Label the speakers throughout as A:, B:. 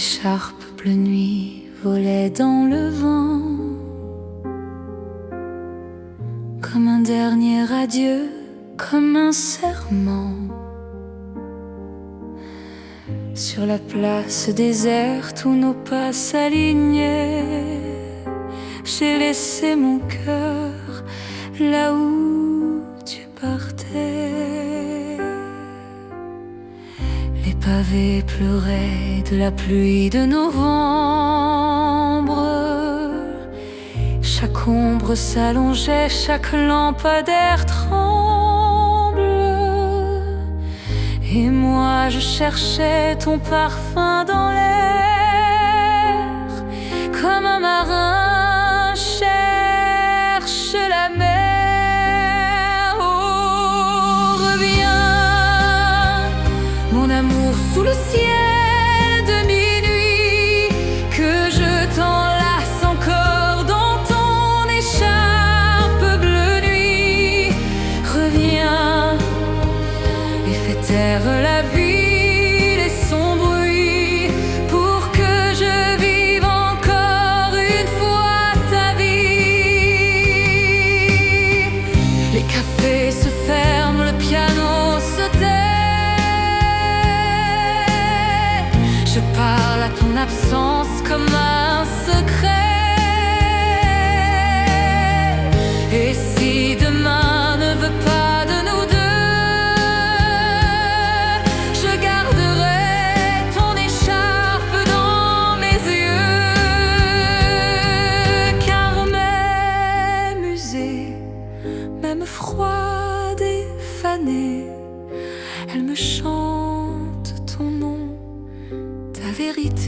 A: écharpe bleu nuit volait dans le vent, comme un dernier adieu, comme un serment. Sur la place déserte où nos pas s'alignaient, j'ai laissé mon cœur là où tu partais. Les pavés pleuraient de la pluie de novembre. Chaque ombre s'allongeait, chaque lampadaire tremble. Et moi je cherchais ton parfum dans l'air, comme un marin cherche la mer. Oh, reviens, mon amour, sous le ciel de minuit, que je t'enlace encore dans ton écharpe bleu nuit. Reviens et fais taire la ville et son bruit, pour que je vive encore une fois ta vie. Les cafés se ferment, le piano se tait. Je parle à ton absence comme un secret. Et si demain ne veut pas de nous deux, je garderai ton écharpe dans mes yeux. Car mes musées, même froides et fanées, elles me chantent ton nom, ta vérité.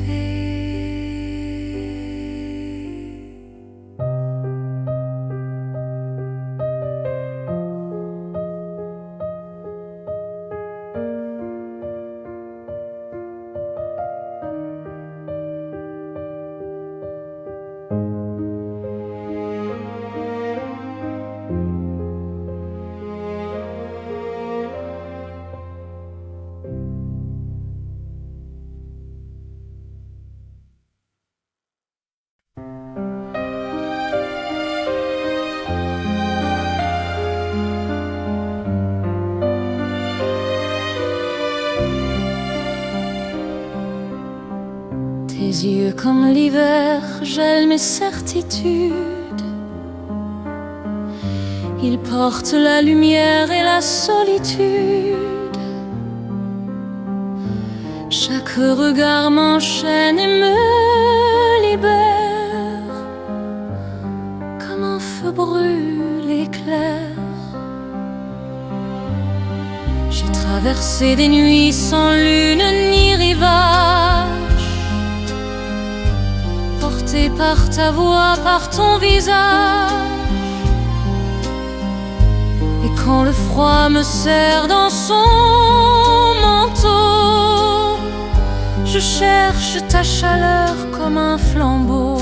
A: Tes yeux comme l'hiver gèlent mes certitudes. Ils portent la lumière et la solitude. Chaque regard m'enchaîne et me libère, comme un feu brûle éclair. J'ai traversé des nuits sans lune ni rivage, porté par ta voix, par ton visage. Et quand le froid me serre dans son manteau, je cherche ta chaleur comme un flambeau.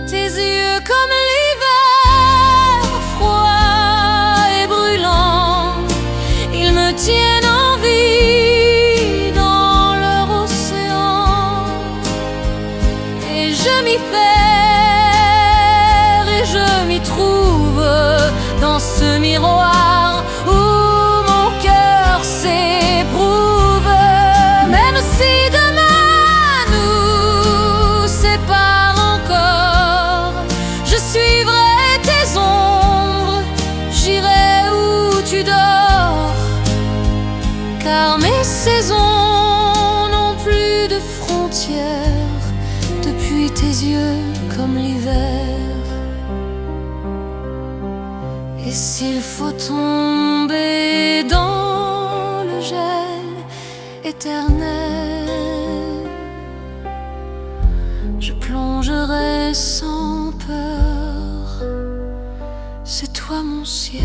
A: Tes yeux comme l'hiver, froid et brûlant, ils me tiennent en vie dans leur océan. Et je m'y perds et je m'y trouve dans ce miroir où mon cœur s'éprouve. Même si demain nous sépare encore, je suivrai tes ombres, j'irai où tu dors. Car mes saisons n'ont plus de frontières depuis tes yeux comme l'hiver. Et s'il faut tomber dans le gel éternel, je plongerai sans peur, c'est toi mon ciel.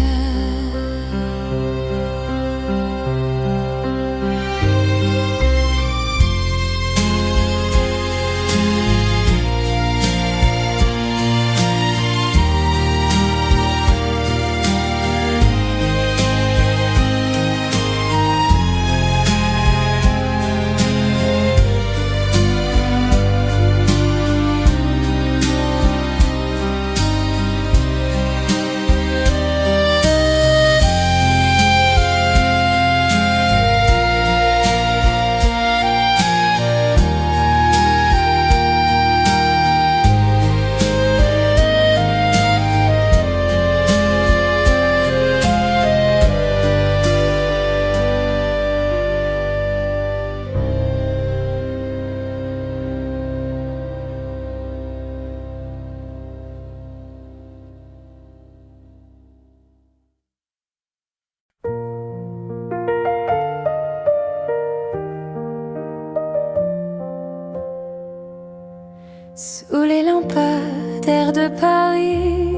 A: sous les lampadaires de Paris.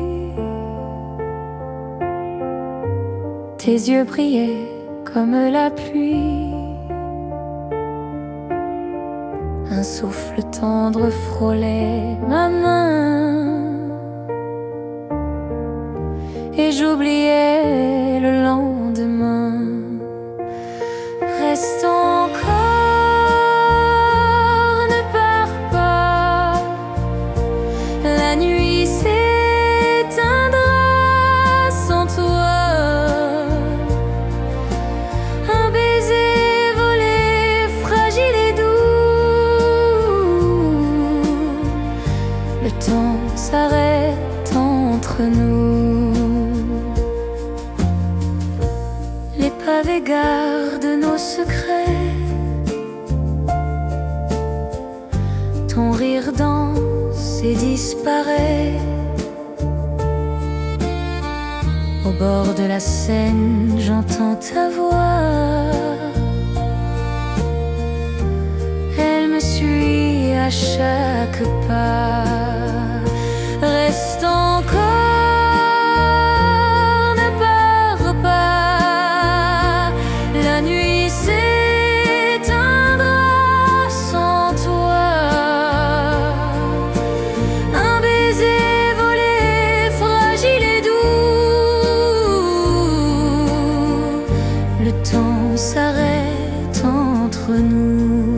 A: Tes yeux brillaient comme la pluie. Un souffle tendre frôlait ma main et j'oubliais le lendemain. Reste encore, ne pars pas. La nuit s'éteindra sans toi. Un baiser volé, fragile et doux. Le temps s'arrête entre nous. Les pavés gardent nos secrets. Ton rire danse et disparaît. Au bord de la Seine, j'entends ta voix. Elle me suit à chaque pas. Reste encore, ne pars pas. La nuit s'éteindra sans toi. Un baiser volé, fragile et doux. Le temps s'arrête entre nous.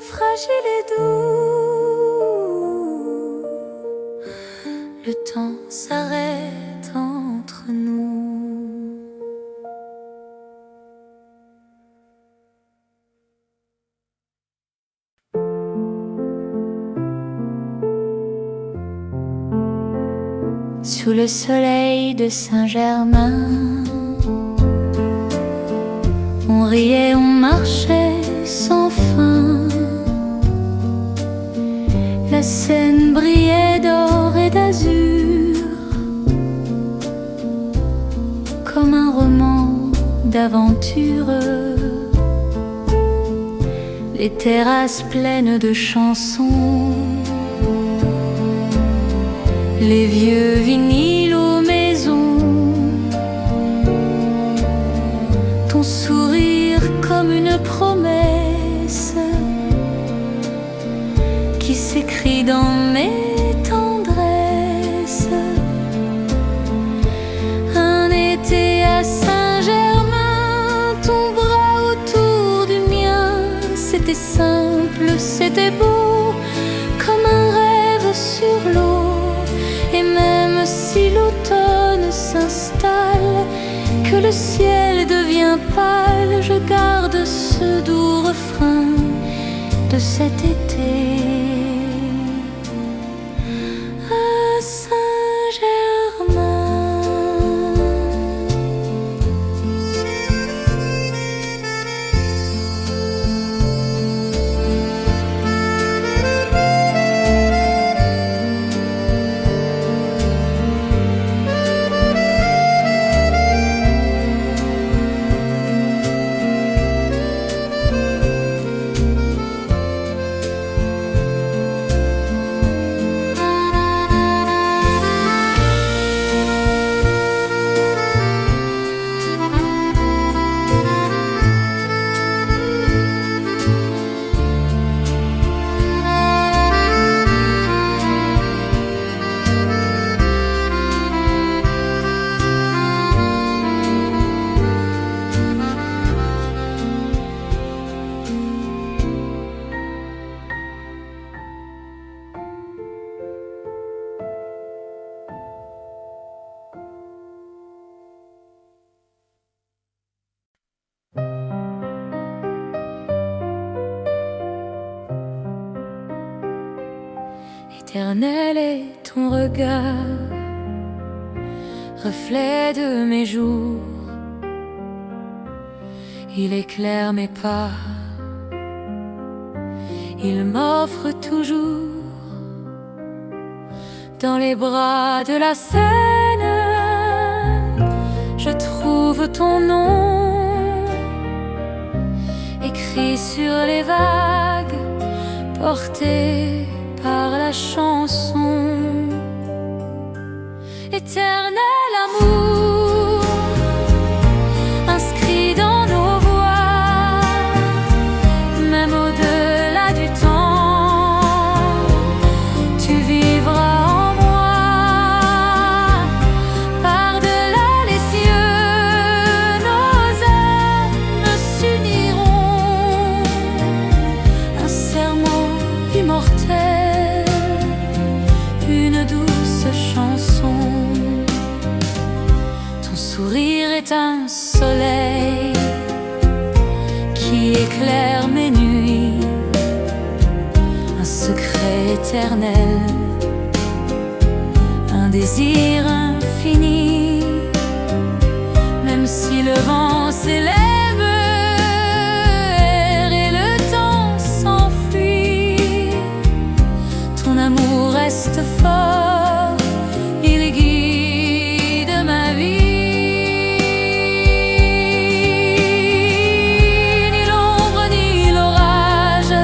A: Fragile et doux, le temps s'arrête entre nous. Sous le soleil de Saint-Germain, on riait, on marchait sans fin. La Seine brillait d'or et d'azur, comme un roman d'aventure. Les terrasses pleines de chansons, les vieux vinyles aux maisons, ton sourire comme une promesse qui s'écrit dans mes tendresses. Un été à Saint-Germain, ton bras autour du mien, c'était simple, c'était beau, comme un rêve sur l'eau. Et même si l'automne s'installe, que le ciel devient pâle, je garde ce doux refrain de cet été. À Saint-Germain. Éternel est ton regard, reflet de mes jours. Il éclaire mes pas, il m'offre toujours dans les bras de la Seine. Je trouve ton nom écrit sur les vagues, porté par la chanson. Éternel amour, inscrit dans nos voix, même au-delà du temps, tu vivras en moi. Par-delà les cieux, nos âmes s'uniront, un serment immortel, une douce chanson. Ton sourire est un soleil qui éclaire mes nuits, un secret éternel, un désir infini. Même si le vent s'élève et le temps s'enfuit, ton amour reste fort, il guide ma vie. Ni l'ombre ni l'orage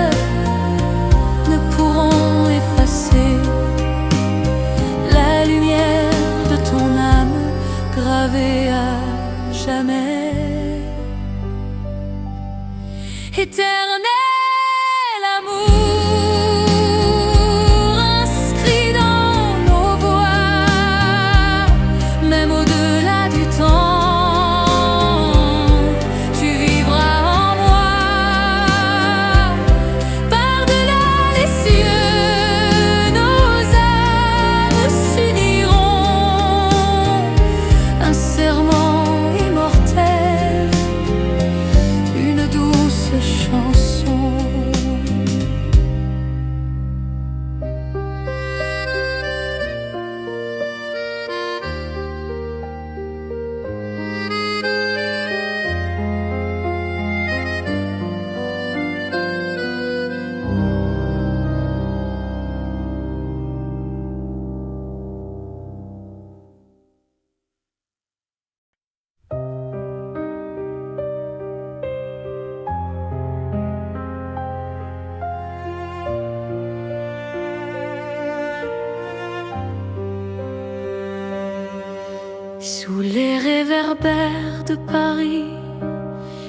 A: ne pourront effacer la lumière de ton âme gravée à jamais. Éternel amour, inscrit dans nos voix, même au-delà du temps, tu vivras en moi. Par-delà les cieux, nos âmes s'uniront, un serment immortel, une douce chanson. Sous les réverbères de Paris,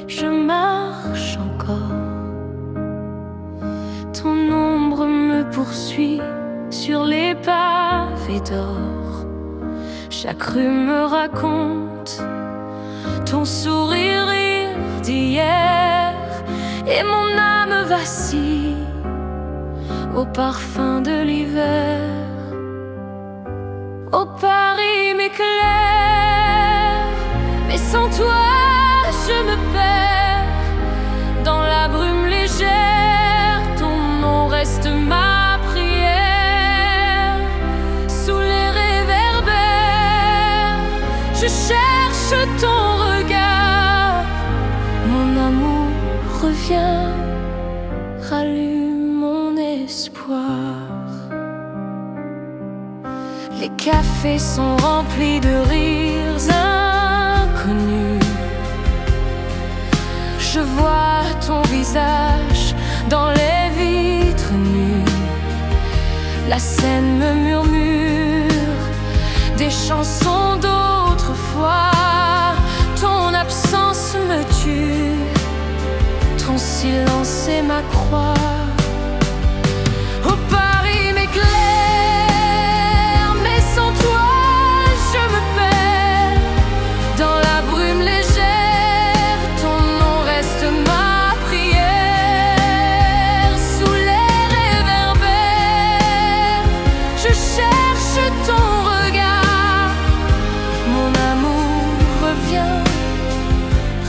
A: je marche encore. Ton ombre me poursuit sur les pavés d'or. Chaque rue me raconte ton sourire d'hier, et mon âme vacille au parfum de l'hiver. Oh Paris m'éclaire, mais sans toi je me perds dans la brume légère. Ton nom reste ma prière. Sous les réverbères, je cherche ton regard. Mon amour revient, rallume mon espoir. Les cafés sont remplis de rires inconnus. Je vois ton visage dans les vitres nues. La scène me murmure des chansons d'autrefois. Ton absence me tue, ton silence est ma croix. Oh Paris m'éclaire, mais sans toi je me perds dans la brume légère. Ton nom reste ma prière. Sous les réverbères, je cherche ton regard. Mon amour revient,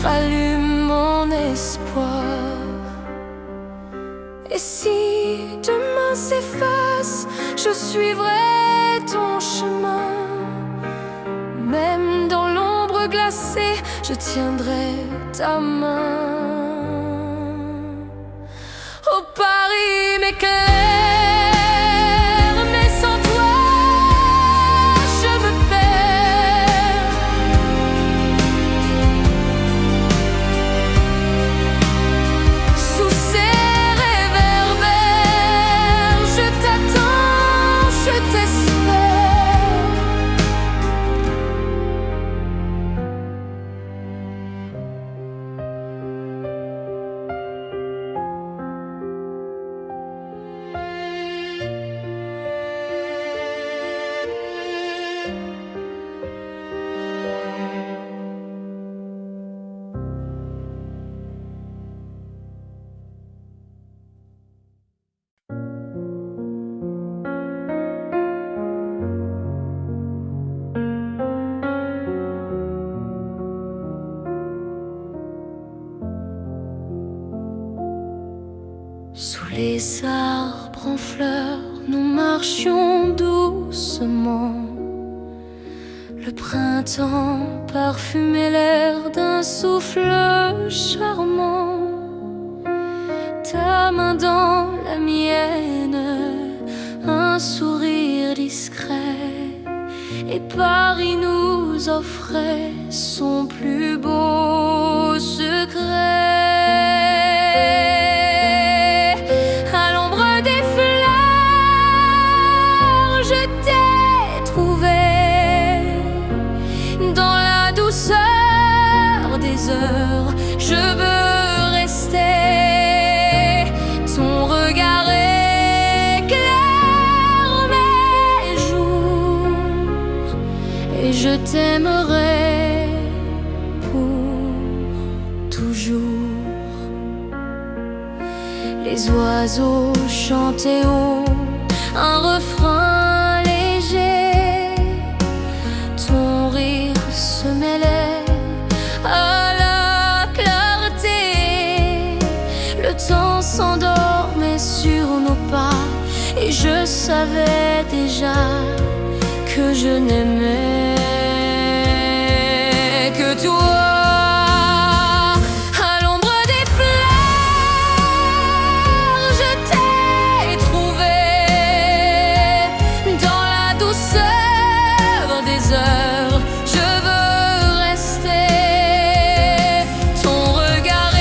A: rallume mon espoir. Et si demain s'efface, je suivrai ton chemin. Même dans l'ombre glacée, je tiendrai ta main. Oh Paris, Sous les arbres en fleurs, nous marchions doucement. Le printemps parfumait l'air d'un souffle charmant. Ta main dans la mienne, un sourire discret, et Paris nous offrait son plus beau secret. À l'ombre des fleurs, je t'ai trouvé. Dans la douceur des heures, je veux rester. Ton regard éclaire mes jours, et je t'aimerai pour toujours. Les oiseaux chantaient haut un refrain léger. Ton rire se mêlait à la clarté. Le temps s'endormait sur nos pas, et je savais déjà que je n'aimais que toi. À l'ombre des fleurs, je t'ai trouvé. Dans la douceur des heures, je veux rester. Ton regard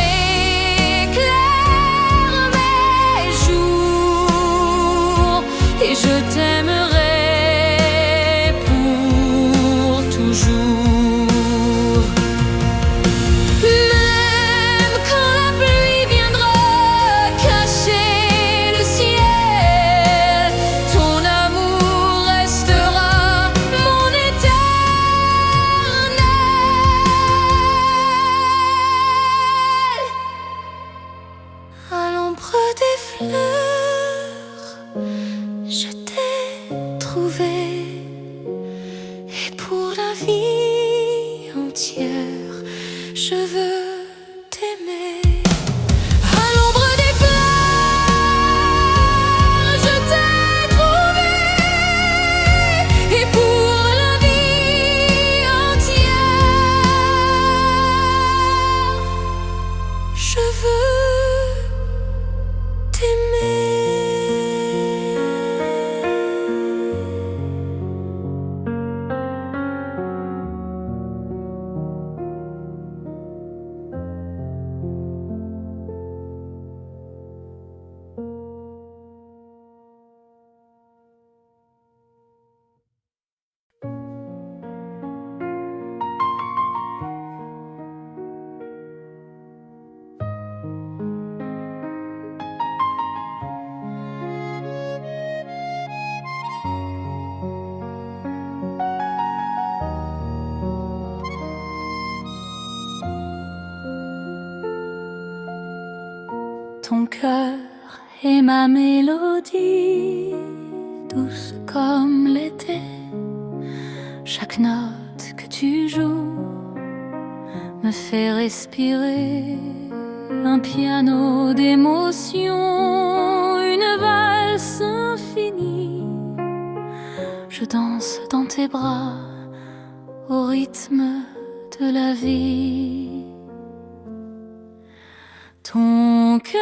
A: éclaire mes jours, et je t'aimerai pour toujours. Même quand la pluie viendra cacher le ciel, ton amour restera mon éternel. À l'ombre des fleurs, je t'ai trouvé. Et pour la vie entière, je veux t'aimer. À l'ombre des fleurs, je t'ai trouvé. Et pour la vie entière, je veux t'aimer. Ton cœur est ma mélodie, douce comme l'été. Chaque note que tu joues me fait respirer. Un piano d'émotion, une valse infinie. Je danse dans tes bras au rythme de la vie. Ton cœur,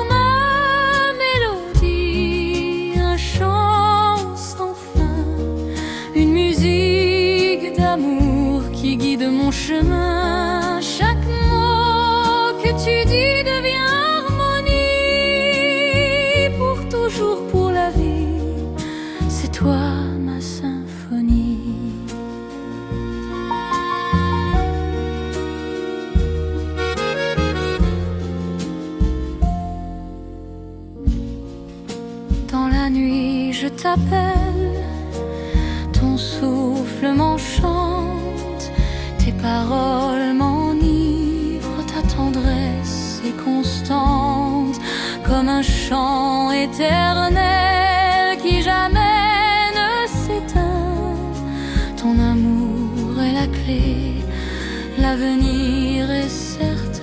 A: ma mélodie, un chant sans fin, une musique d'amour qui guide mon chemin. Chaque mot que tu dis devient harmonie, pour toujours, pour la vie. C'est toi ma symphonie. Dans la nuit je t'appelle, ton souffle m'enchante, tes paroles m'enivrent, ta tendresse est constante, comme un chant éternel qui jamais ne s'éteint. Ton amour est la clé, l'avenir est certain.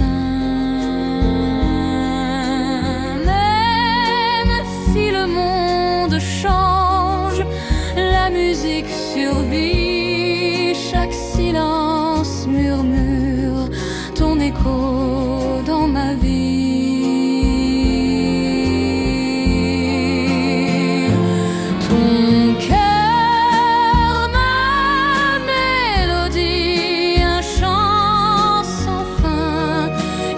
A: faut dans ma vie. Ton cœur, ma mélodie, un chant sans fin,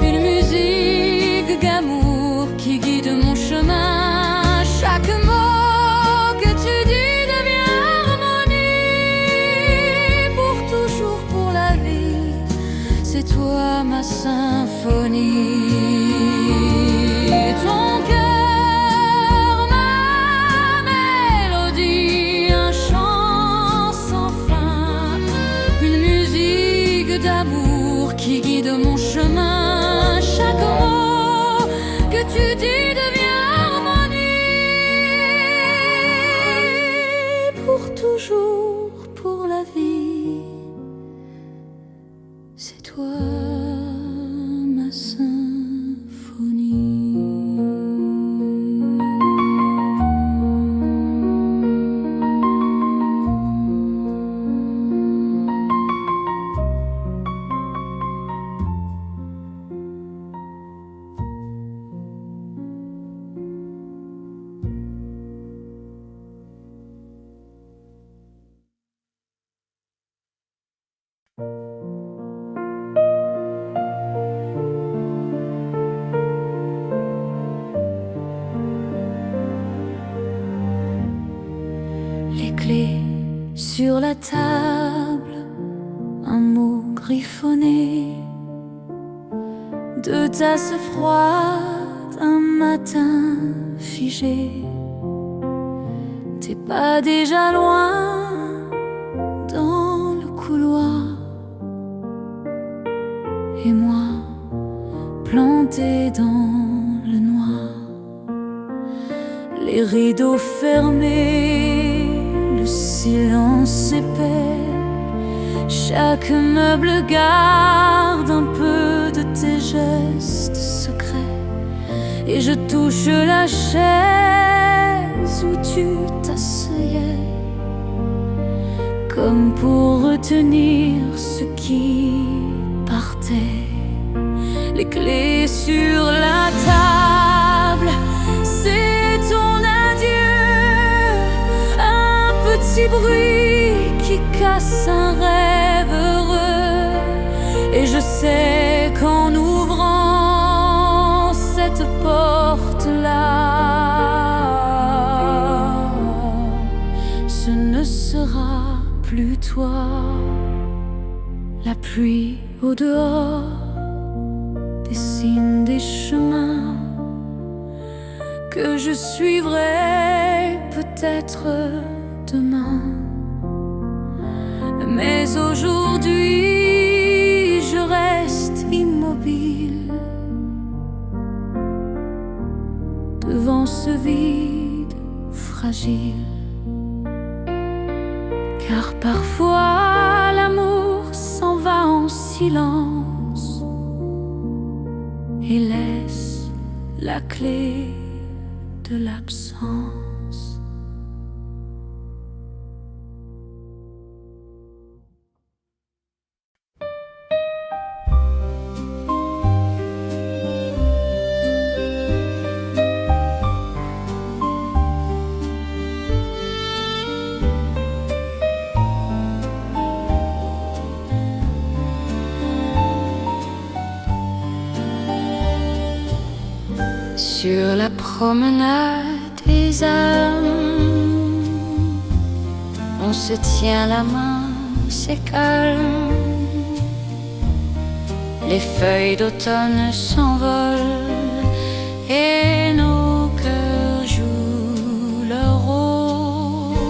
A: une musique d'amour qui guide mon chemin. Chaque mot que tu dis devient harmonie. Pour toujours, pour la vie, c'est toi ma symphonie. Ton cœur, ma mélodie, un chant sans fin, une musique d'amour qui guide mon chemin. Chaque mot que tu dis devient harmonie. Pour toujours, pour la vie, c'est toi ma symphonie. Les clés sur la table, un mot griffonné, deux tasses froides, un matin figé. T'es pas déjà loin dans le couloir, et moi planté dans le noir, les rideaux fermés, le silence épais. Chaque meuble garde un peu de tes gestes secrets, et je touche la chaise où tu t'asseyais, comme pour retenir ce qui partait. Les clés sur la table, c'est ton adieu, un petit bruit qui casse un rêve heureux. Et je sais qu'en ouvrant cette porte-là, ce ne sera plus toi. La pluie au dehors dessine des chemins que je suivrai peut-être demain. Mais aujourd'hui, je reste immobile devant ce vide fragile. Car parfois l'amour s'en va en silence et laisse la clé de l'absence. Sur la promenade des âmes, on se tient la main, c'est calme. Les feuilles d'automne s'envolent et nos cœurs jouent leur rôle.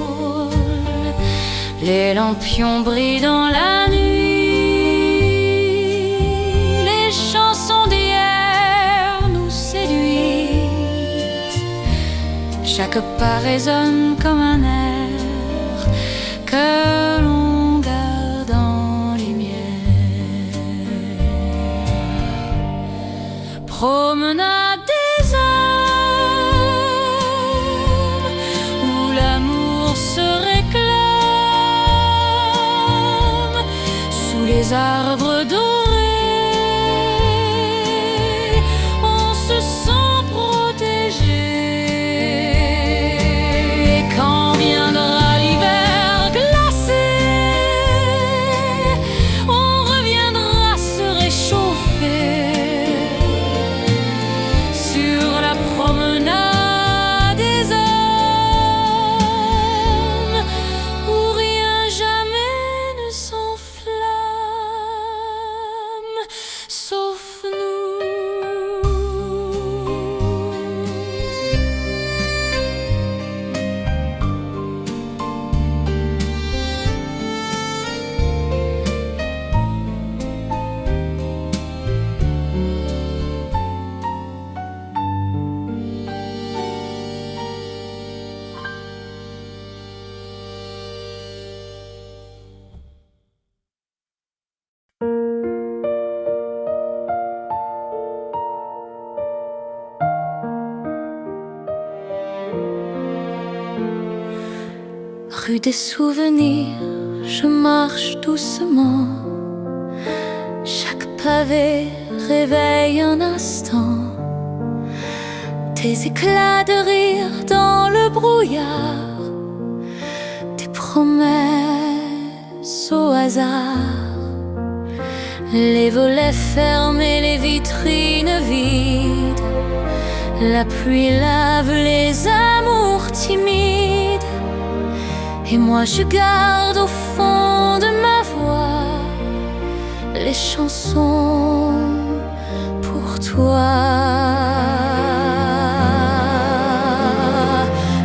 A: Les lampions brillent dans la nuit, les chansons d'hier nous séduisent. Chaque pas résonne comme un air que l'on garde en lumière. Promenade des âmes où l'amour se réclame sous les arbres dorés. Rue des souvenirs, je marche doucement. Chaque pavé réveille un instant. Tes éclats de rire dans le brouillard, tes promesses au hasard. Les volets fermés, les vitrines vides. La pluie lave les amours timides. Et moi je garde au fond de ma voix les chansons pour toi.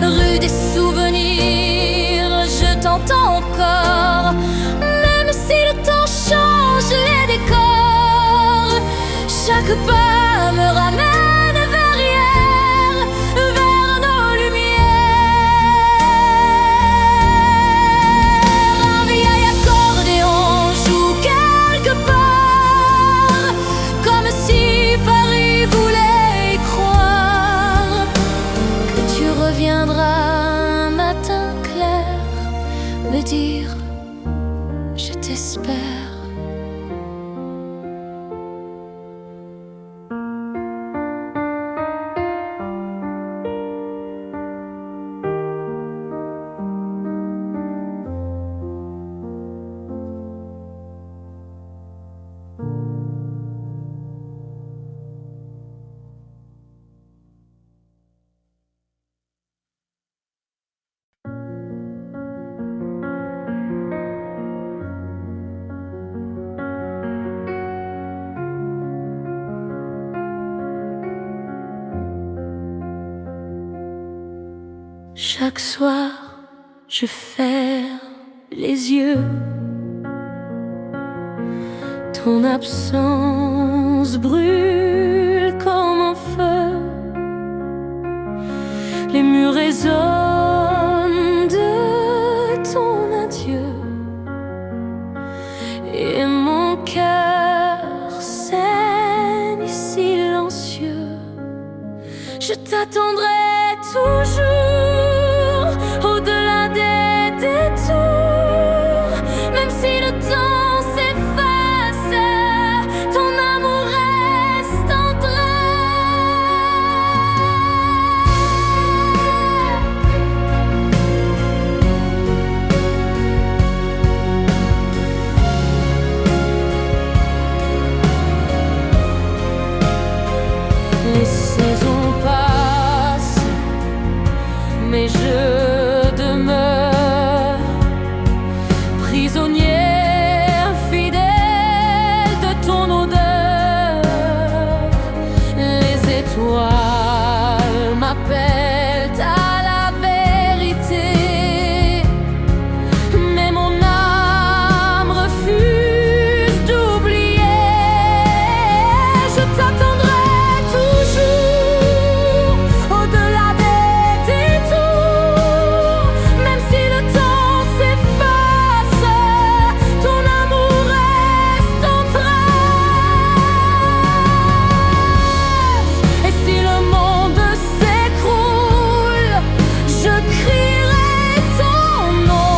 A: Rue des souvenirs, je t'entends encore. Même si le temps change les décors, chaque pas me ramène vers hier, vers nos lumières. Un vieil accordéon joue quelque part, comme si Paris voulait y croire que tu reviendras un matin clair me dire je t'espère. Chaque soir, je ferme les yeux. Ton absence brûle comme un feu. Les murs résonnent de ton adieu. Et mon cœur saigne silencieux. Je t'attendrai toujours au-delà des détours. Même si le temps s'efface, ton amour reste en Les saisons passent, mais je demeure prisonnière fidèle de ton odeur. Les étoiles m'appellent à la vérité, mais mon âme refuse d'oublier. Je t'attendrai toujours au-delà des détours. Même si le temps s'efface, ton amour reste en trace. Et si le monde s'écroule, je crierai ton nom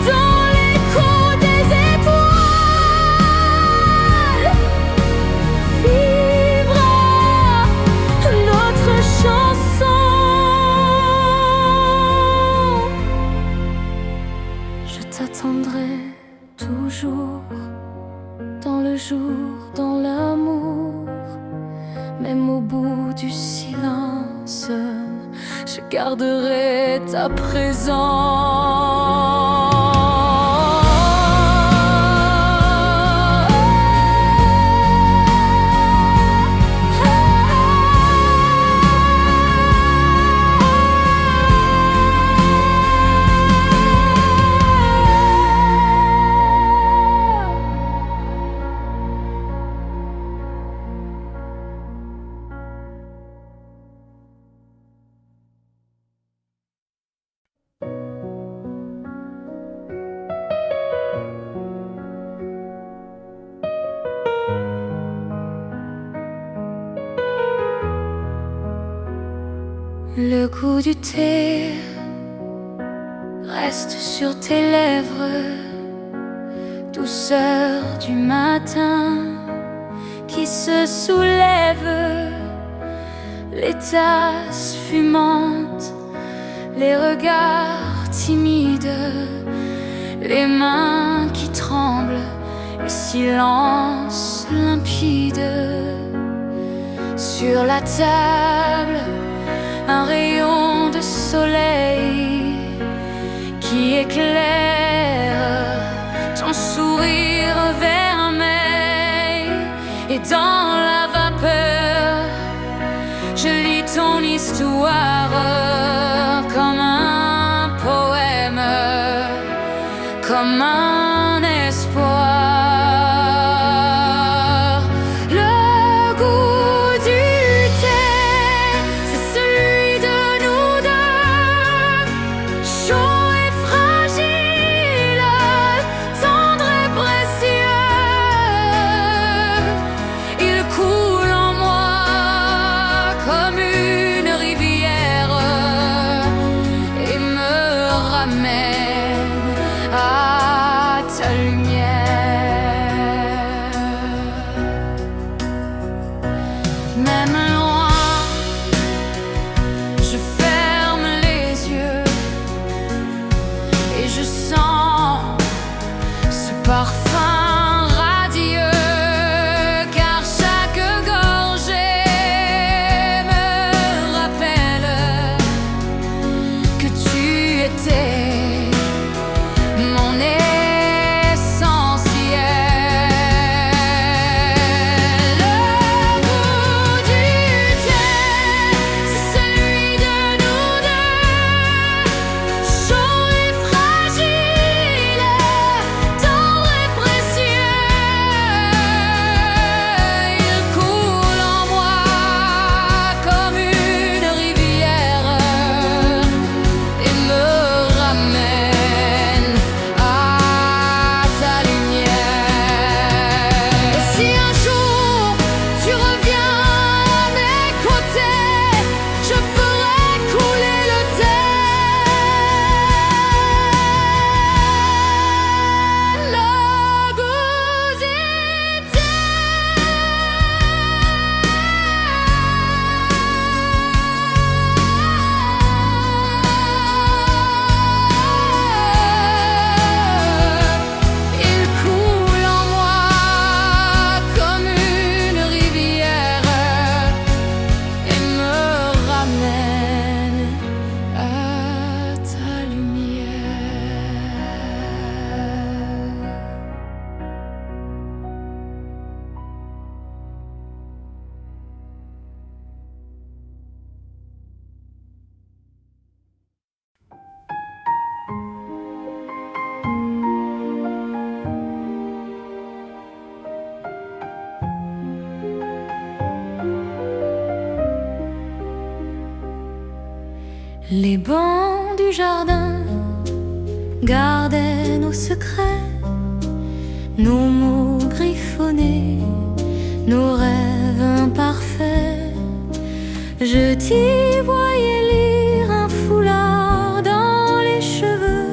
A: dans l'écho des étoiles. Vivra notre chanson. Je t'attendrai toujours, dans le jour, dans l'amour. Même au bout du silence, je garderai ta présence. Le goût du thé reste sur tes lèvres, douceur du matin qui se soulève, les tasses fumantes, les regards timides, les mains qui tremblent, le silence limpide. Sur la table, un rayon de soleil qui éclaire ton sourire vermeil. Et dans la vapeur, je lis ton histoire comme un poème, comme un espoir. À ta lumière, même loin, je ferme les yeux et je sens ce parfum radieux, car chaque gorgée me rappelle que tu étais mon essentiel. Le goût du thé, c'est celui de nous deux, chaud et fragile, tendre et précieux. Il coule en moi comme une rivière et me ramène à ta lumière. Et si un jour tu reviens à mes côtés, je ferai couler le thé. Le goût du thé. Il coule en moi comme une rivière et me ramène à ta lumière. Les bancs du jardin gardaient nos secrets, nos mots griffonnés, nos rêves imparfaits. Je t'y voyais lire un foulard dans les cheveux,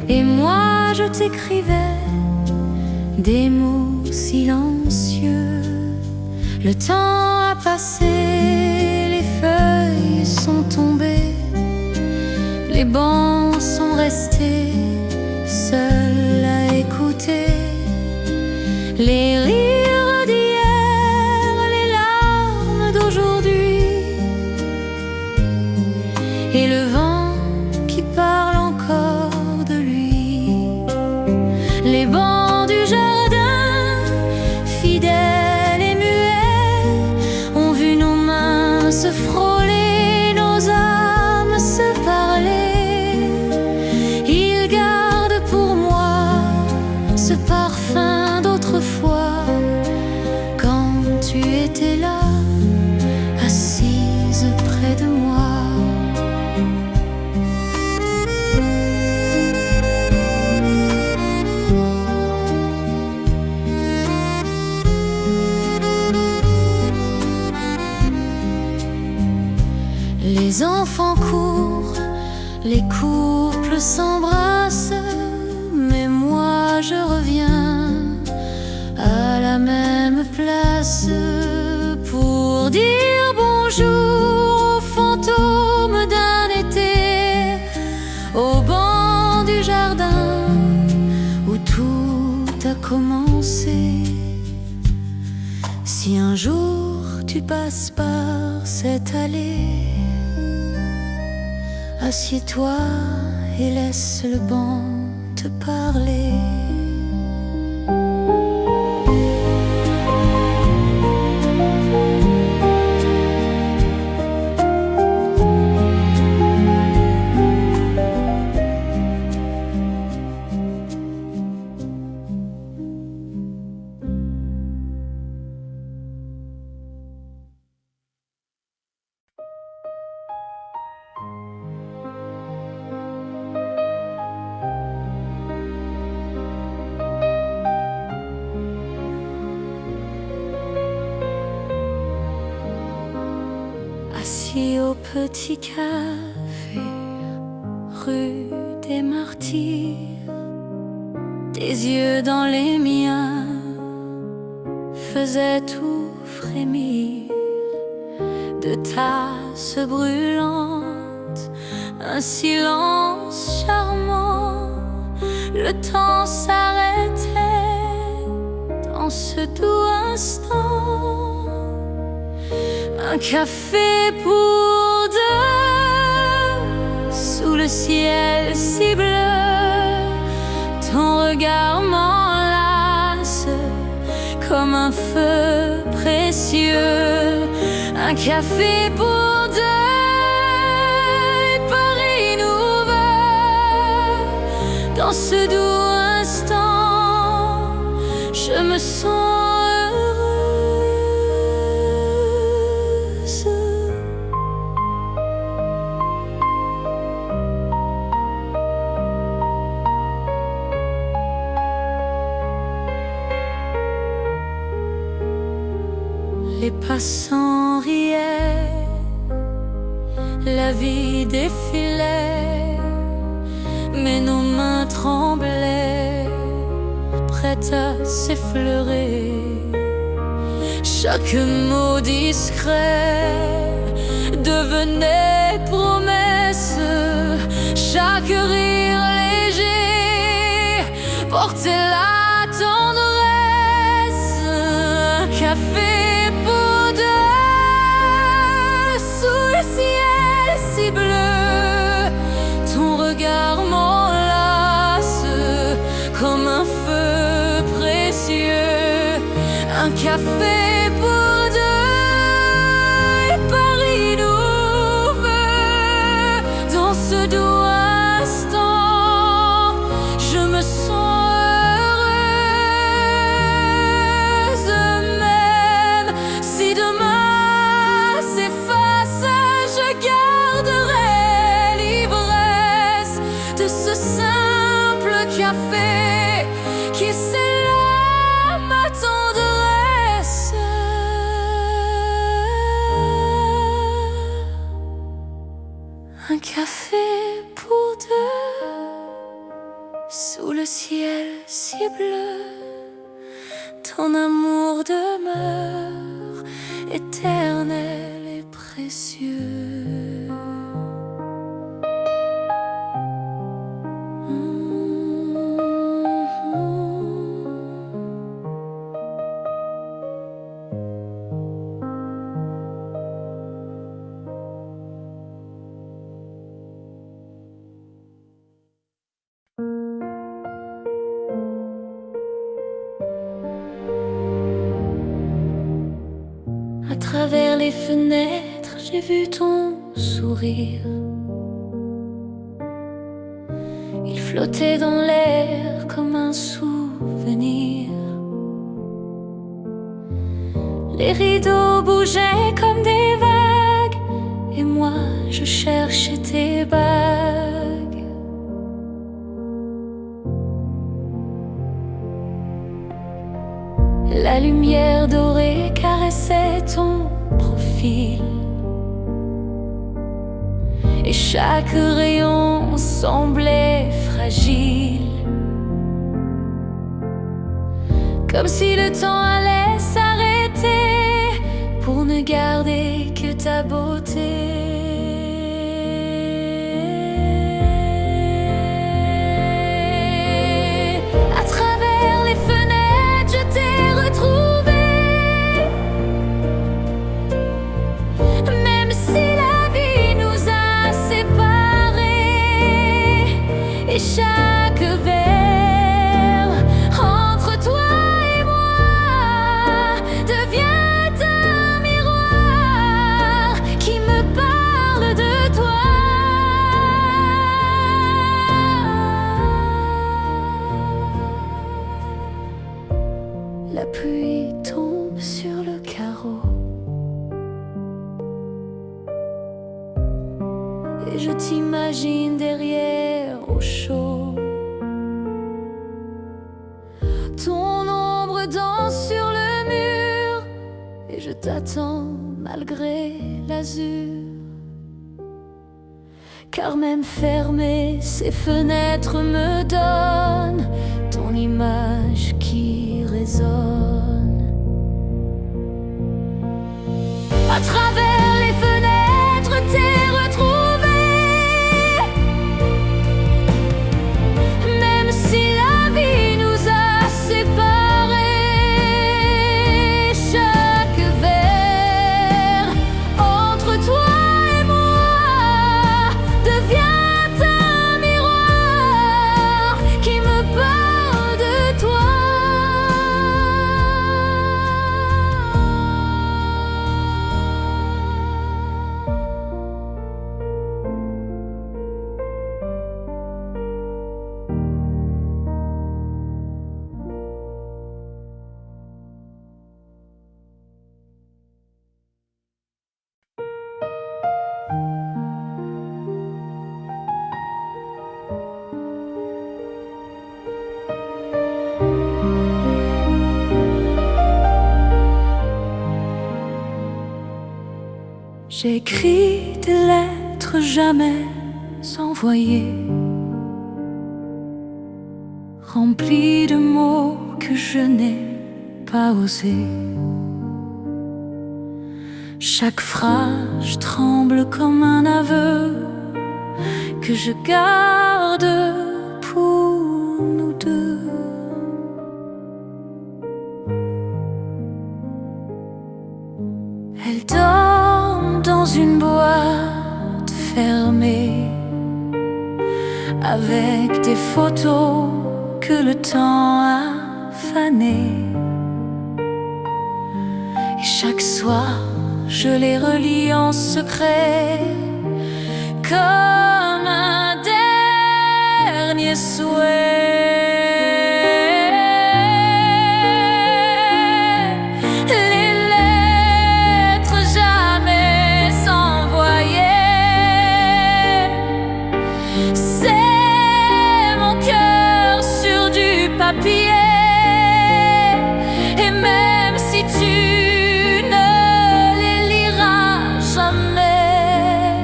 A: et moi je t'écrivais des mots silencieux. Le temps a passé, les feuilles sont tombées, les bancs sont restés seuls à écouter les rires d'hier, les larmes d'aujourd'hui, et le vent qui parle encore de lui. Les bancs du jardin, fidèles et muets, ont vu nos mains se frôler, nos âmes se parler. Ils gardent pour moi ce parfum d'autrefois les couples s'embrassent, mais moi je reviens à la même place pour dire bonjour aux fantômes d'un été, au banc du jardin où tout a commencé. Si un jour tu passes par cette allée, assieds-toi et laisse le banc te parler. Assis au petit café, rue des Martyrs, tes yeux dans les miens faisaient tout frémir. De tasses brûlantes, un silence charmant, le temps s'arrêtait dans ce doux instant. Un café pour deux, sous le ciel si bleu, ton regard m'enlace comme un feu précieux. Un café pour deux, et Paris nous veut. Dans ce doux instant, je me sens les passants riaient, la vie défilait, mais nos mains tremblaient, prêtes à s'effleurer. Chaque mot discret devenait promesse, chaque rire léger portait la tendresse. Un café si bleu, ton regard m'enlace comme un feu précieux. Un café pour deux, et Paris nous veut. Dans ce doux instant, je me sens heureuse, même si demain s'efface, je garderai l'ivresse de ce simple café qui scella ma tendresse. Un café pour deux, sous le ciel si bleu, ton amour demeure éternel et précieux. À travers les fenêtres, j'ai vu ton sourire. Il flottait dans l'air comme un souvenir. Les rideaux bougeaient comme des vagues, et moi je cherchais tes bagues. La lumière dorée caressait ton profil, et chaque rayon liens semblaient fragiles, comme si le temps allait s'arrêter pour ne garder que ta beauté. À travers les fenêtres, je t'ai retrouvé, même si la vie nous a séparés. Et chaque verre entre toi et moi devient un miroir qui me parle de toi. La pluie tombe sur le carreau et je t'imagine derrière au chaud. Ton ombre danse sur le mur et je t'attends malgré l'azur. Car même fermées, ces fenêtres me donnent ton image qui résonne. À travers les fenêtres, t'es retrouvé, même si la vie nous a séparés. Chaque verre entre toi et moi devient un miroir qui me parle de toi. J'écris des lettres jamais envoyées, remplies de mots que je n'ai pas osés. Chaque phrase tremble comme un aveu que je garde pour nous deux. Elle dort dans une boîte fermée, avec des photos que le temps a fanées. Et chaque soir, je les relis en secret, comme un dernier souhait. Et même si tu ne les liras jamais,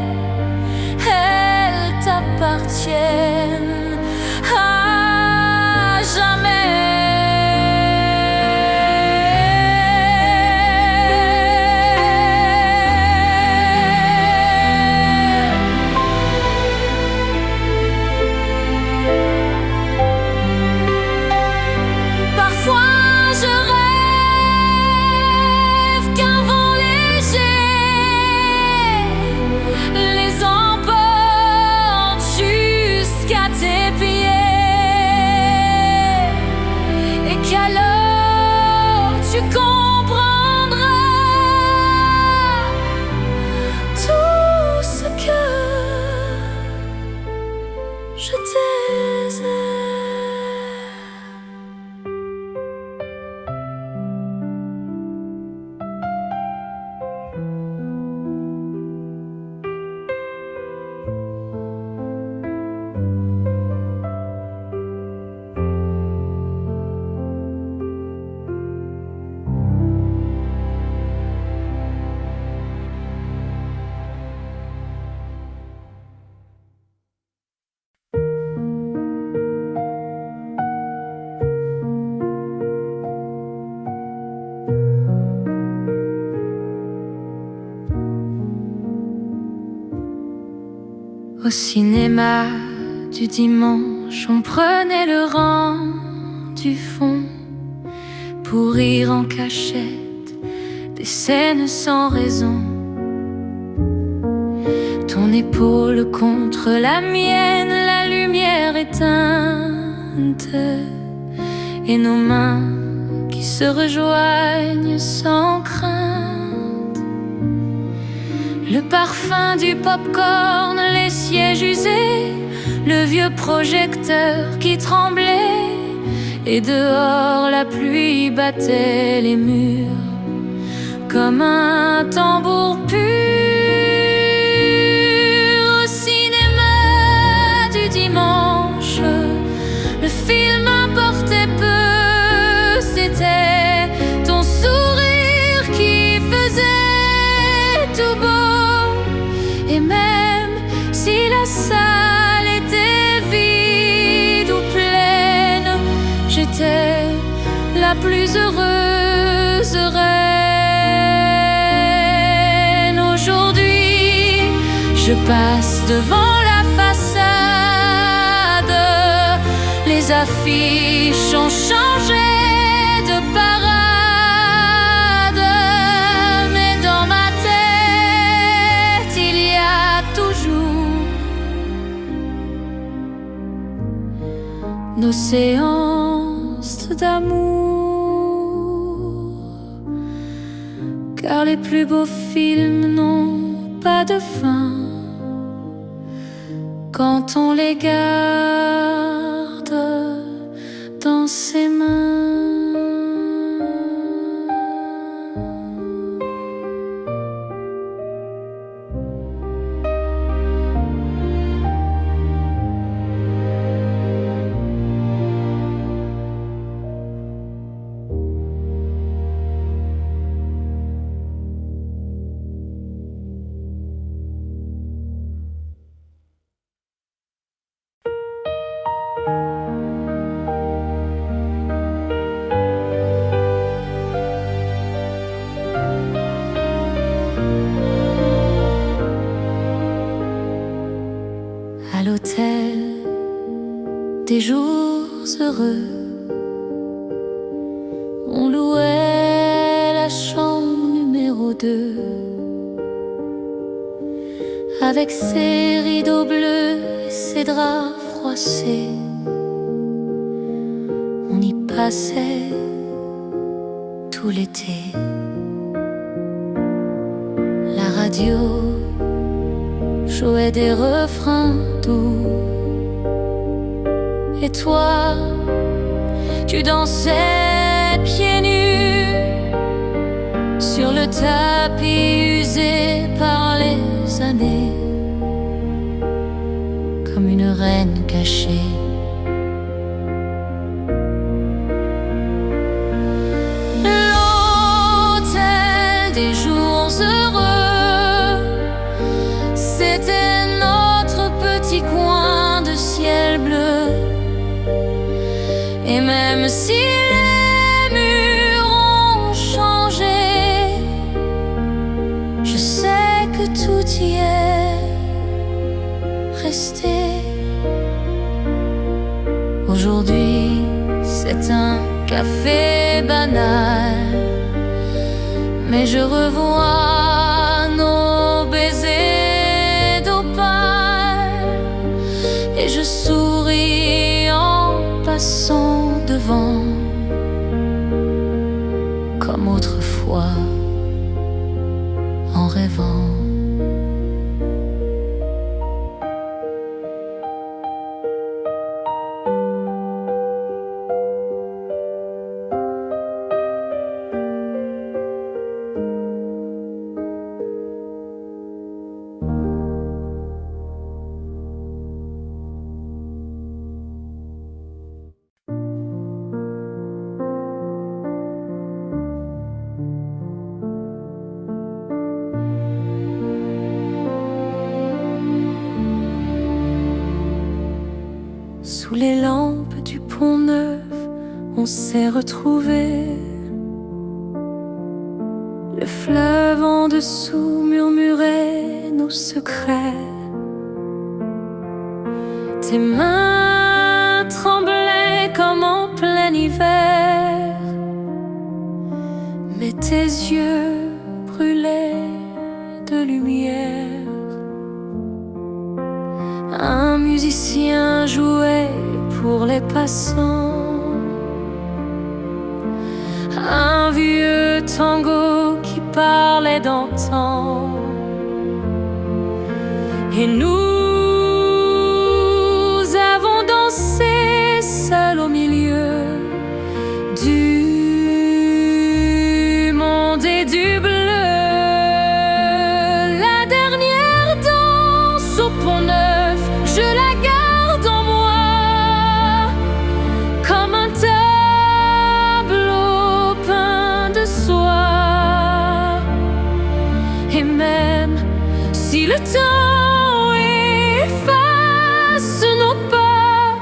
A: elles t'appartiennent à jamais. Parfois je rêve Au cinéma du dimanche, on prenait le rang du fond pour rire en cachette des scènes sans raison. Ton épaule contre la mienne, la lumière éteinte, et nos mains qui se rejoignent sans crainte. Le parfum du popcorn, les sièges usés, le vieux projecteur qui tremblait, et dehors la pluie battait les murs comme un tambour pur. Au cinéma du dimanche, le film importait peu, c'était ton sourire qui faisait tout beau. Et même si la salle était vide ou pleine, j'étais la plus heureuse reine. Aujourd'hui, je passe devant la façade, les affiches ont changé de parade, mais dans ma tête, il y a toujours nos séances d'amour, car les plus beaux films n'ont pas de fin quand on les garde dans ses mains. À l'hôtel des jours heureux, on louait la chambre numéro 2, avec ses rideaux bleus et ses draps froissés. On y passait tout l'été. La radio jouait des refrains doux, et toi, tu dansais pieds nus sur le tapis usé par les années, comme une reine cachée. L'hôtel des jours heureux, c'était notre petit coin de ciel bleu. Et même si les murs ont changé, je sais que tout y est resté. Aujourd'hui, c'est un café banal, mais je revois nos baisers d'opale, et je souris en passant devant, comme autrefois, en rêvant. Sous les lampes du Pont Neuf, on s'est retrouvés. Le fleuve en dessous murmurait nos secrets. Tes mains tremblaient comme en plein hiver, mais tes yeux brûlaient de lumière. Un musicien jouait pour les passants, un vieux tango qui parlait d'antan. Et nous avons dansé seuls au milieu du monde et du bleu. La dernière danse au Pont-Neuf, je la garde en moi comme un tableau peint de soie. Et même si le temps efface nos pas,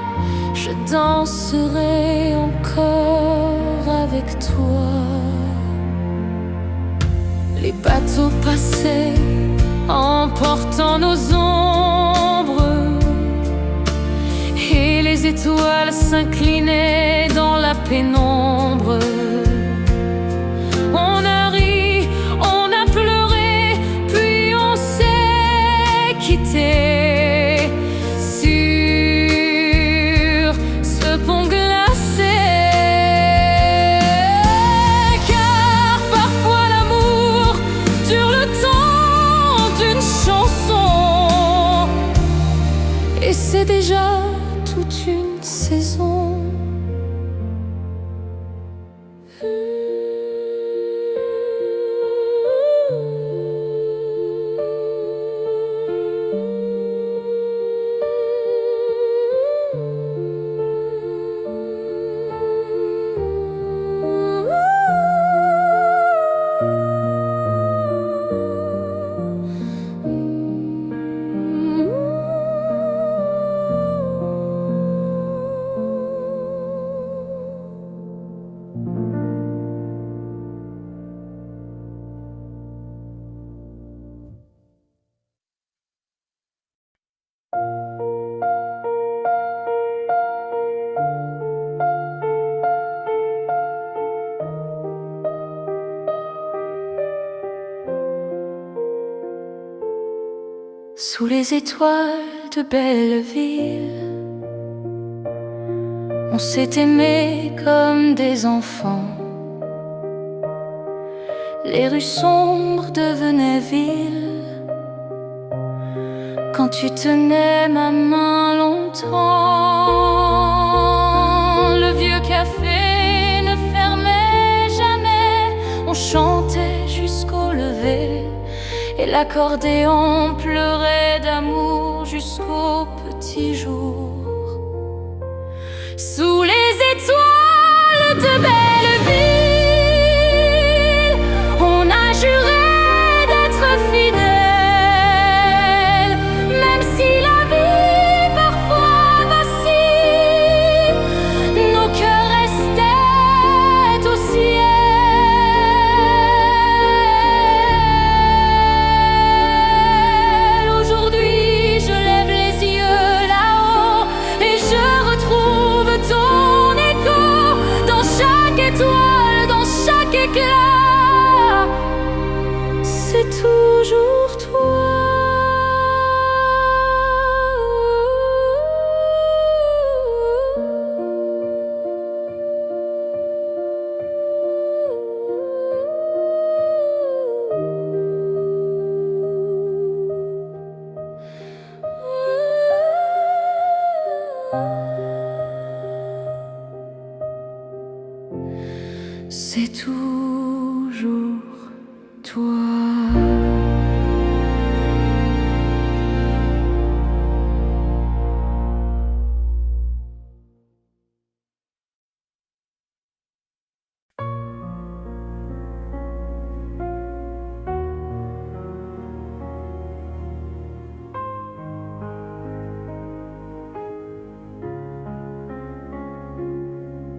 A: je danserai encore avec toi. Les bateaux passaient emportant nos ombres, et les étoiles s'inclinaient dans la pénombre. On a ri, on a pleuré, puis on s'est quitté sur ce pont glacé. Car parfois l'amour dure le temps d'une chanson, et c'est déjà toute une saison. Sous les étoiles de Belleville, on s'est aimé comme des enfants. Les rues sombres devenaient villes quand tu tenais ma main longtemps. Le vieux café ne fermait jamais, on chantait jusqu'au lever, et l'accordéon pleurait d'amour jusqu'au petit jour. Sous les étoiles de Belleville, on a juré d'être fidèles, même si la vie parfois vacille, nos cœurs restaient au ciel. Dans chaque éclat, c'est toujours toi. C'est toujours toi.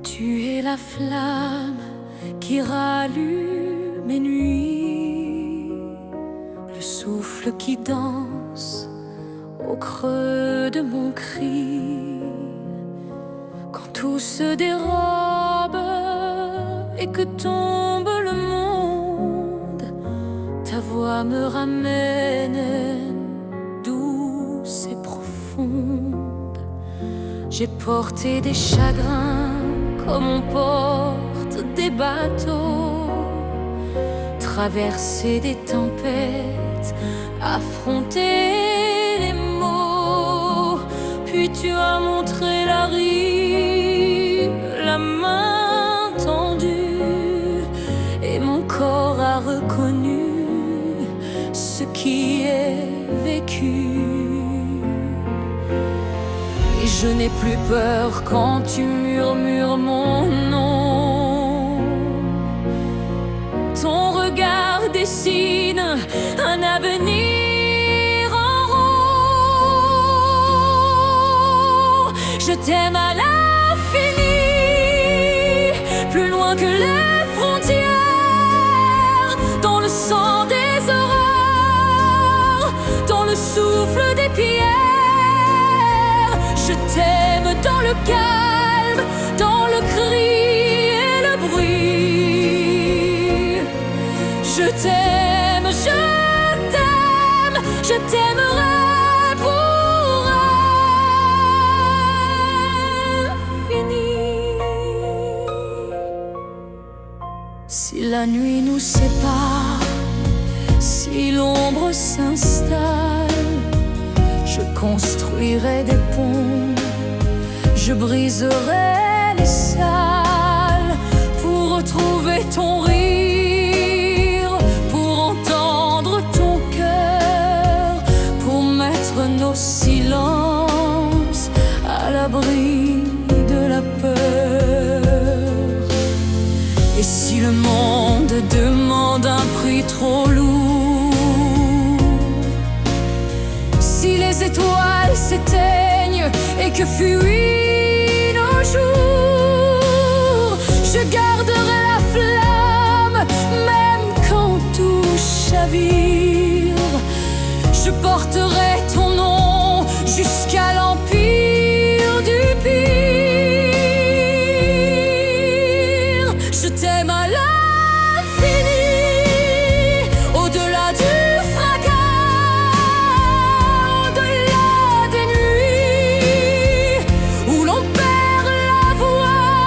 A: Tu es la flamme qui rallume mes nuits, le souffle qui danse au creux de mon cri. Quand tout se dérobe et que tombe le monde, ta voix me ramène douce et profonde. J'ai porté des chagrins comme on porte des bateaux, traversé des tempêtes, affronté les maux. Puis tu as montré la rive, la main tendue, et mon corps a reconnu ce qui est vécu. Et je n'ai plus peur quand tu murmures mon nom. Ton regard dessine un avenir en rond. Je t'aime à l'infini, plus loin que les frontières, dans le sang des aurores, dans le souffle des pierres. Je t'aime dans le calme, dans le cri et le bruit. Je t'aime, je t'aime, je t'aimerai pour infini. Si la nuit nous sépare, si l'ombre s'installe, je construirai des ponts, je briserai les salles pour retrouver ton rire, pour entendre ton cœur, pour mettre nos silences à l'abri de la peur. Et si le monde demande un prix trop lourd, si les étoiles s'éteignent et que fuient nos jours, je garderai la flamme même quand tout chavire. Je porterai ton nom jusqu'à l'empire du pire. Je t'aime à l'infini, au-delà du fracas, au-delà des nuits où l'on perd la voix.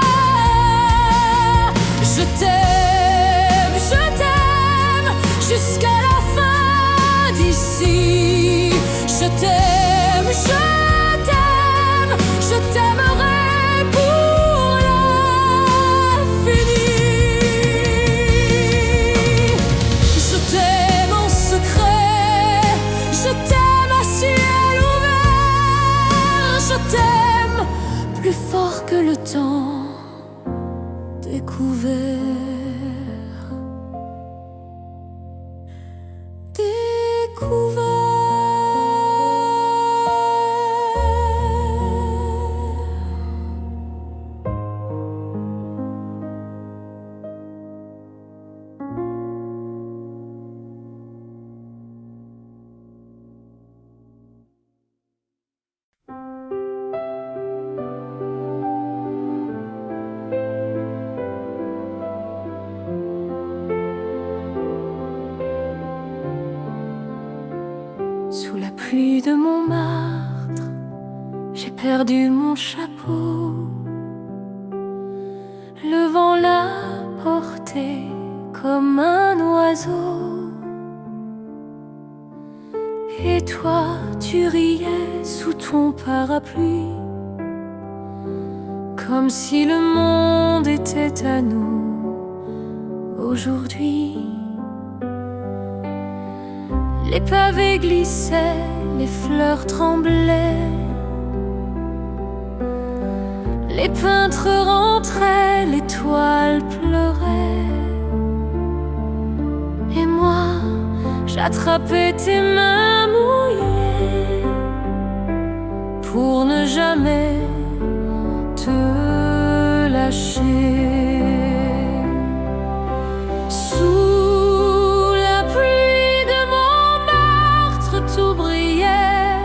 A: Je t'aime jusqu'à la fin d'ici. Je t'aime, je t'aimerai pour l'infini. Je t'aime en secret, je t'aime à ciel ouvert. Je t'aime plus fort que le temps découvert. Sous la pluie de Montmartre, j'ai perdu mon chapeau. Le vent l'a porté comme un oiseau. Et toi, tu riais sous ton parapluie, comme si le monde était à nous aujourd'hui. Les pavés glissaient, les fleurs tremblaient, les peintres rentraient, les toiles pleuraient. Et moi, j'attrapais tes mains mouillées pour ne jamais te lâcher. Sous la pluie de Montmartre, tout brillait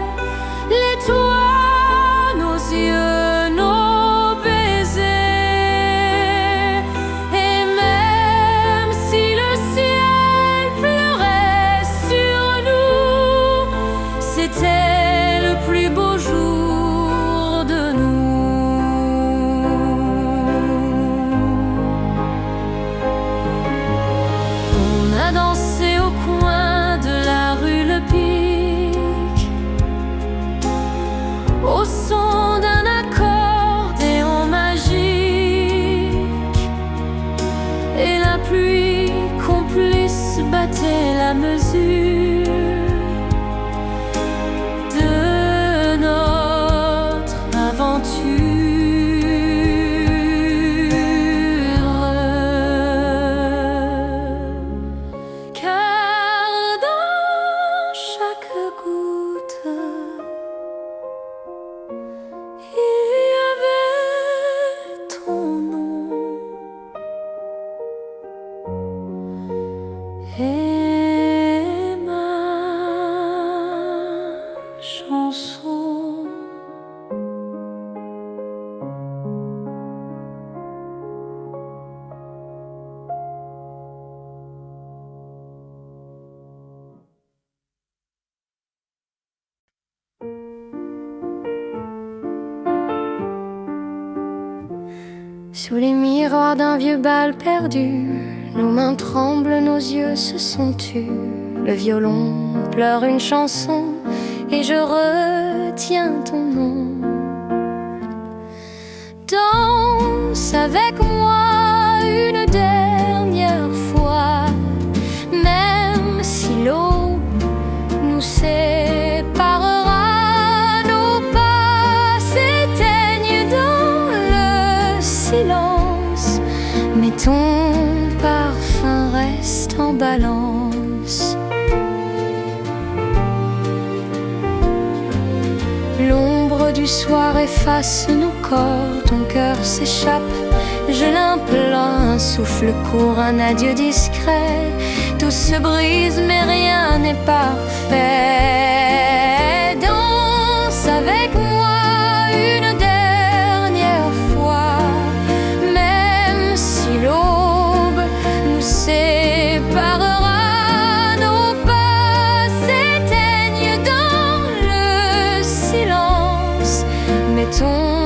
A: et la pluie complice battait la mesure de notre aventure. Car dans chaque goutte il y avait ton nom et ma chanson. Sous les miroirs d'un vieux bal perdu, nos mains tremblent, nos yeux se sont tus. Le violon pleure une chanson et je retiens ton nom. Danse avec moi une dernière fois, même si l'aube nous séparera, nos pas s'éteignent dans le silence, mais ton parfum reste en balance. L'ombre du soir efface nos corps, ton cœur s'échappe, je l'implore, un souffle court, un adieu discret. Tout se brise mais rien n'est parfait. Danse avec moi une dernière fois, même si l'aube nous séparera, nos pas s'éteignent dans le silence, mais ton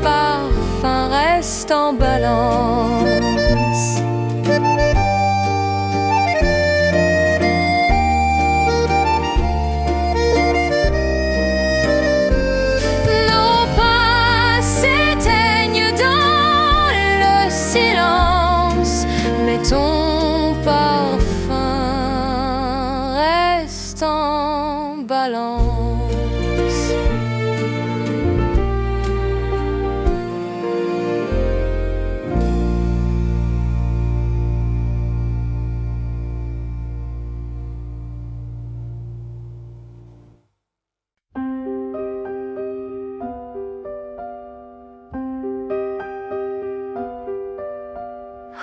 A: parfum reste en balance. Nos pas s'éteignent dans le silence, mais ton parfum reste en balance.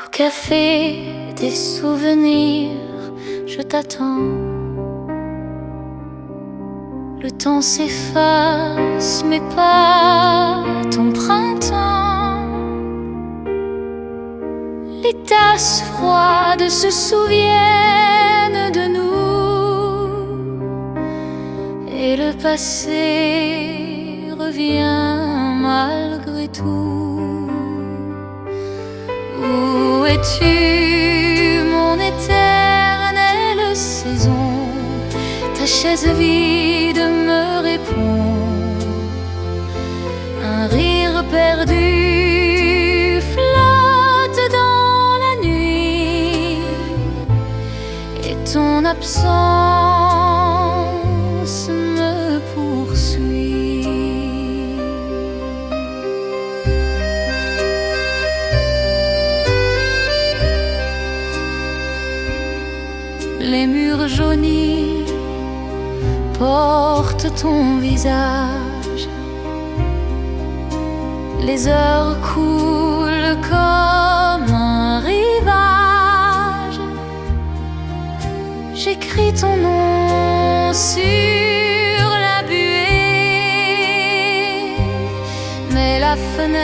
A: Au café des souvenirs, je t'attends. Le temps s'efface, mais pas ton printemps. Les tasses froides se souviennent de nous, et le passé revient malgré tout. Où es-tu, mon éternelle saison? Ta chaise vide me répond. Un rire perdu flotte dans la nuit, et ton absence me poursuit. Les murs jaunis portent ton visage. Les heures coulent comme un rivage. J'écris ton nom sur la buée, mais la fenêtre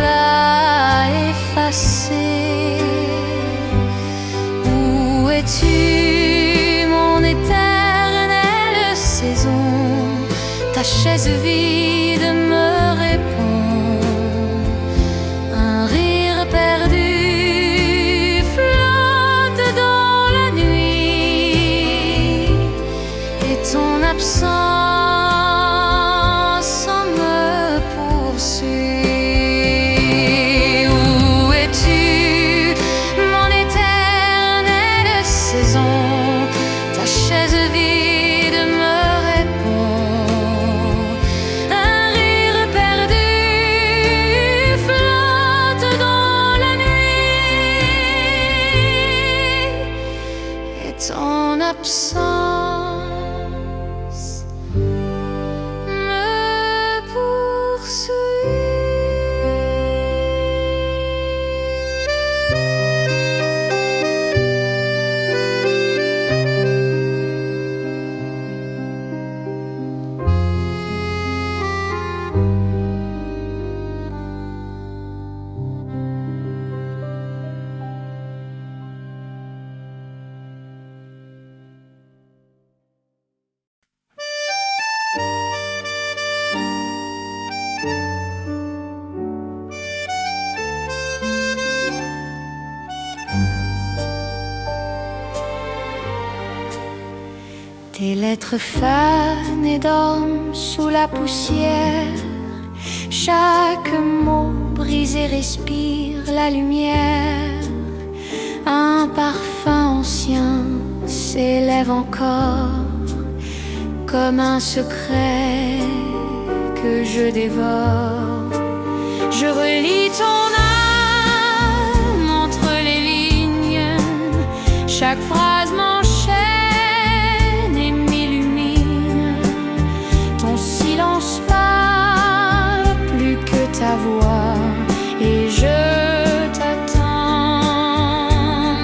A: l'a effacée. Où es-tu, mon éternelle saison? Ta chaise vide me répond. Un rire perdu flotte dans la nuit, et ton absence me poursuit. Où es-tu, l'absence me poursuit. Tes lettres fanent et dorment sous la poussière. Chaque mot brisé respire la lumière. Un parfum ancien s'élève encore comme un secret que je dévore. Je relis ton âme entre les lignes. Chaque phrase m'enchaîne et m'illumine. Ton silence parle plus que ta voix et je t'attends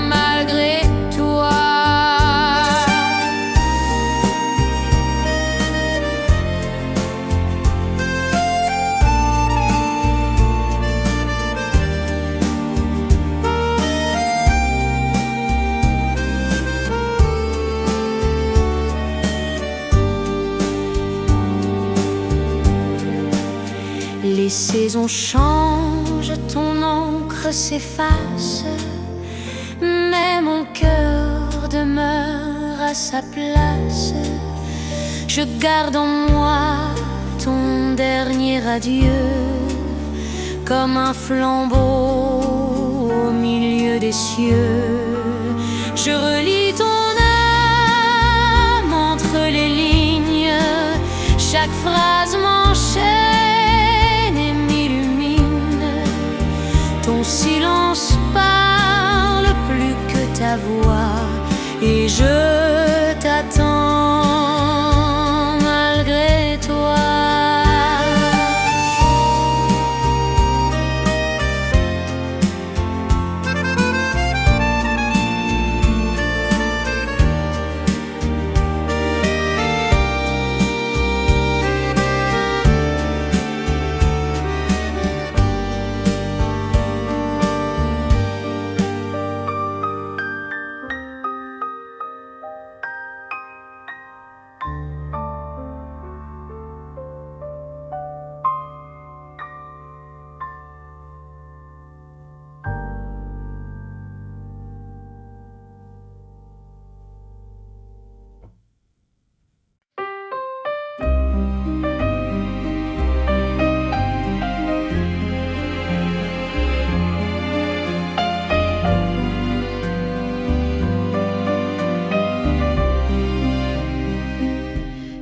A: malgré toi. Les saisons changent, ton encre s'efface, mais mon cœur demeure à sa place. Je garde en moi ton dernier adieu, comme un flambeau au milieu des cieux. Je relis ton âme entre les lignes, chaque phrase m'enchaîne et m'illumine. Ton silence parle plus que ta voix et je t'attends malgré toi.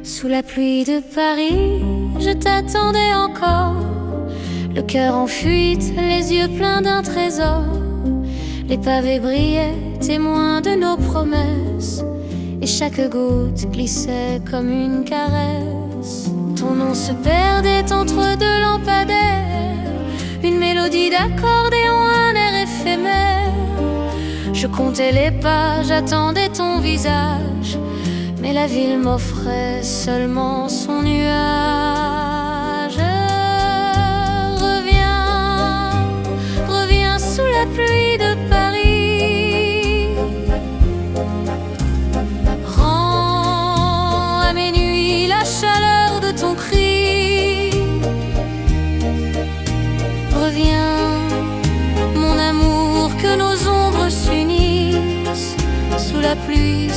A: Sous la pluie de Paris, je t'attendais encore, le cœur en fuite, les yeux pleins d'un trésor. Les pavés brillaient, témoins de nos promesses, et chaque goutte glissait comme une caresse. Ton nom se perdait entre deux lampadaires, une mélodie d'accordéon, un air éphémère. Je comptais les pas, j'attendais ton visage, mais la ville m'offrait seulement son nuage. Reviens, reviens sous la pluie de Paris. Rends à mes nuits la chaleur de ton cri. Reviens, mon amour, que nos ombres s'unissent sous la pluie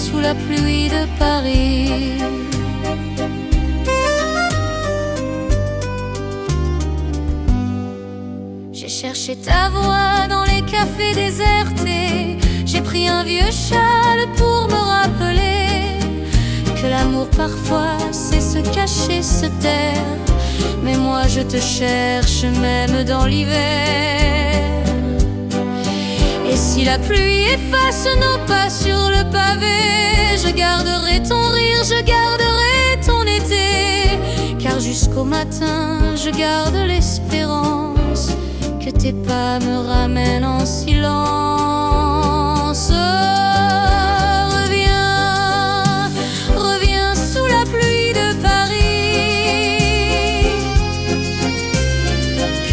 A: de Paris. J'ai cherché ta voix dans les cafés désertés. J'ai pris un vieux châle pour me rappeler que l'amour parfois sait se cacher, se taire. Mais moi je te cherche même dans l'hiver. Et Si la pluie efface nos pas sur le pavé, je garderai ton rire, je garderai ton été. Car jusqu'au matin, je garde l'espérance que tes pas me ramènent en silence. Reviens, reviens sous la pluie de Paris,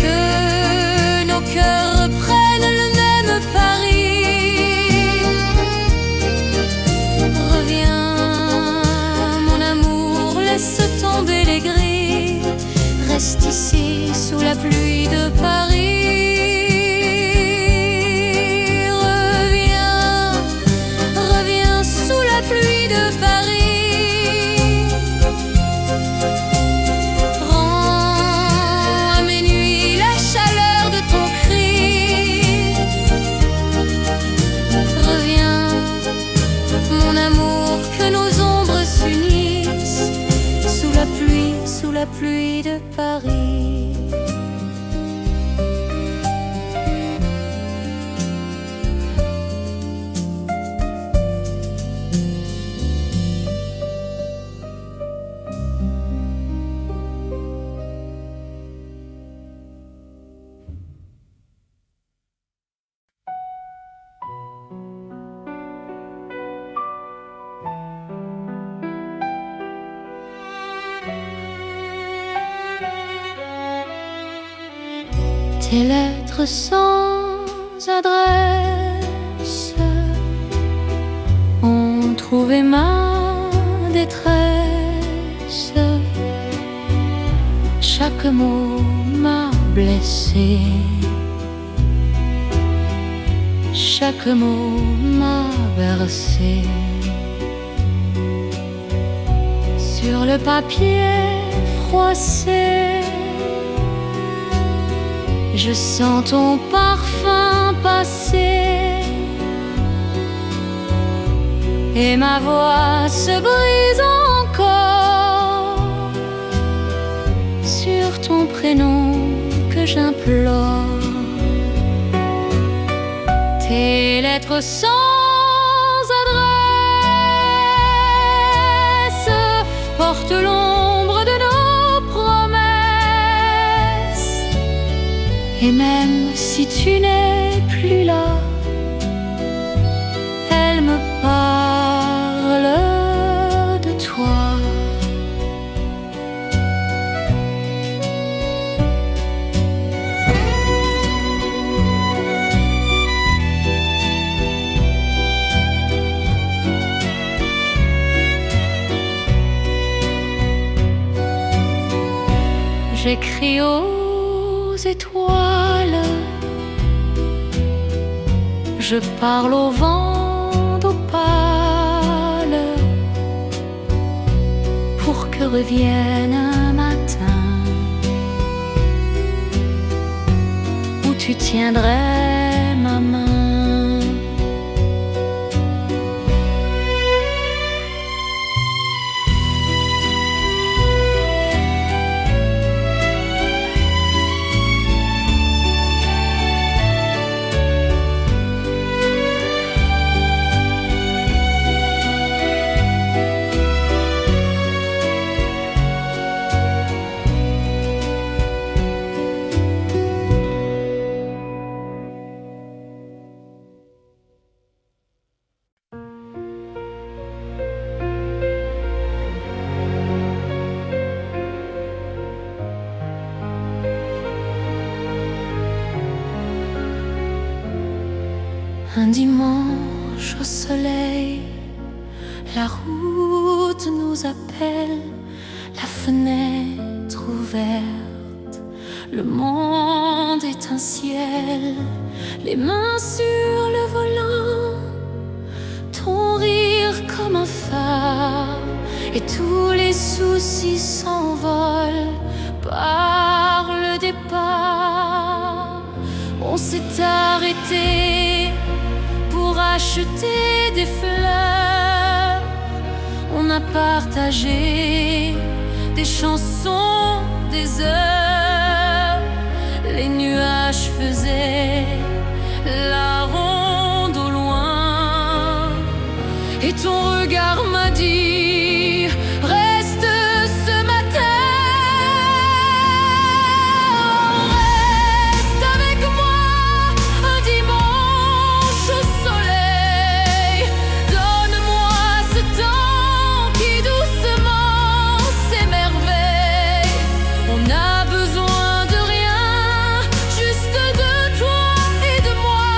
A: que nos cœurs reprennent le même Paris. Reviens, mon amour, laisse tomber les grilles, reste ici sous la pluie de Paris. La pluie de Paris. Tes lettres sans adresse ont trouvé ma détresse. Chaque mot m'a blessé, chaque mot m'a bercé. Sur le papier froissé, je sens ton parfum passer et ma voix se brise encore sur ton prénom que j'implore. Tes lettres sans adresse portent l'ombre de nos promesses. Et même si tu n'es plus là, elle me parle de toi. J'écris aux étoiles, je parle au vent d'opale pour que revienne un matin où tu tiendrais ma main. Un dimanche au soleil, la route nous appelle, la fenêtre ouverte, le monde est un ciel, les mains sur le volant, ton rire comme un phare, et tous les soucis s'envolent par le départ. On s'est arrêté pour acheter des fleurs, on a partagé des chansons, des heures. Les nuages faisaient la ronde Et ton regard m'a dit: reste ce matin. Reste avec moi un dimanche au soleil. Donne-moi ce temps qui doucement s'émerveille. On a besoin de rien, juste de toi et de moi.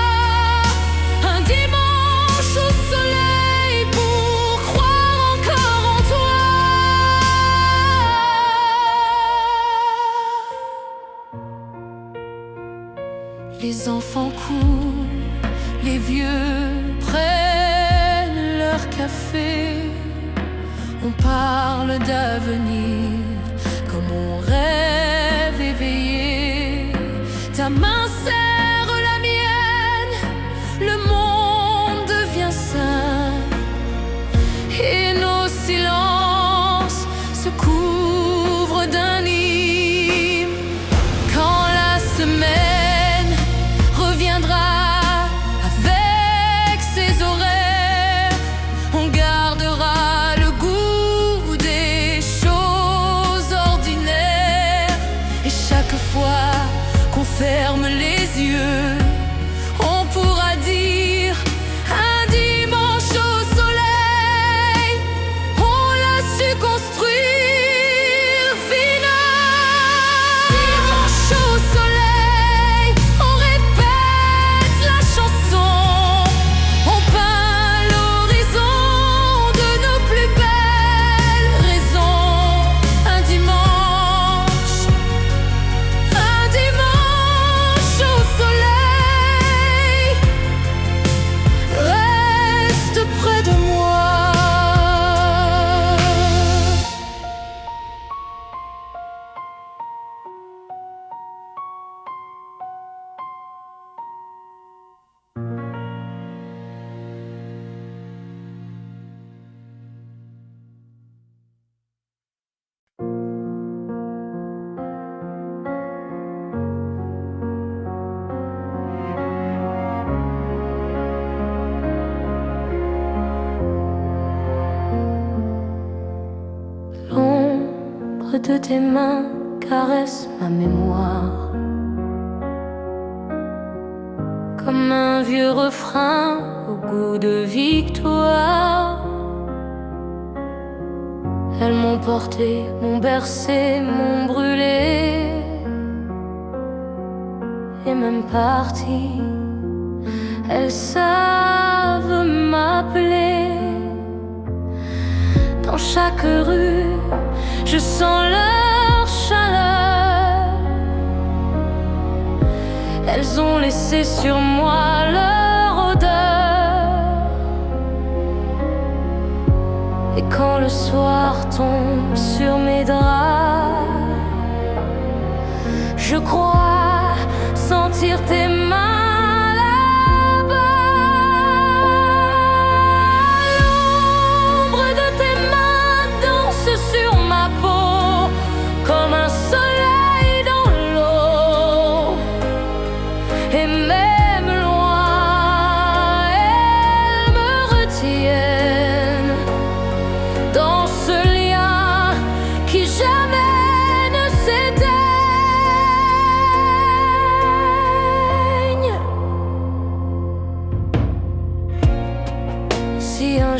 A: Un dimanche au soleil pour croire encore en toi. Les enfants courent, les vieux prennent leur café. On parle d'avenir comme on rêve éveillé. Ta main serre la mienne, le monde devient simple et nos silences se couvrent d'un hymne. Quand la semaine reviendra avec ses horaires, on gardera le goût des choses ordinaires. Et chaque fois qu'on ferme les yeux, on pourra dire: un dimanche au soleil, on l'a su construire. Final. Dimanche au soleil, on répète la chanson, on peint l'horizon de nos plus belles raisons. Un dimanche au soleil, reste près de moi. L'ombre de tes mains caresse ma mémoire, comme un vieux refrain au goût de victoire. Elles m'ont porté, m'ont bercé, m'ont brûlé, et même partie, elles savent m'appeler. Dans chaque rue, je sens leur chaleur. Elles ont laissé sur moi leur odeur. Et quand le soir tombe sur mes draps, je crois sentir tes mains là-bas. L'ombre de tes mains danse sur ma peau comme un soleil dans l'eau. Et même loin, elles me retiennent dans ce lien qui jamais ne s'éteigne. Si un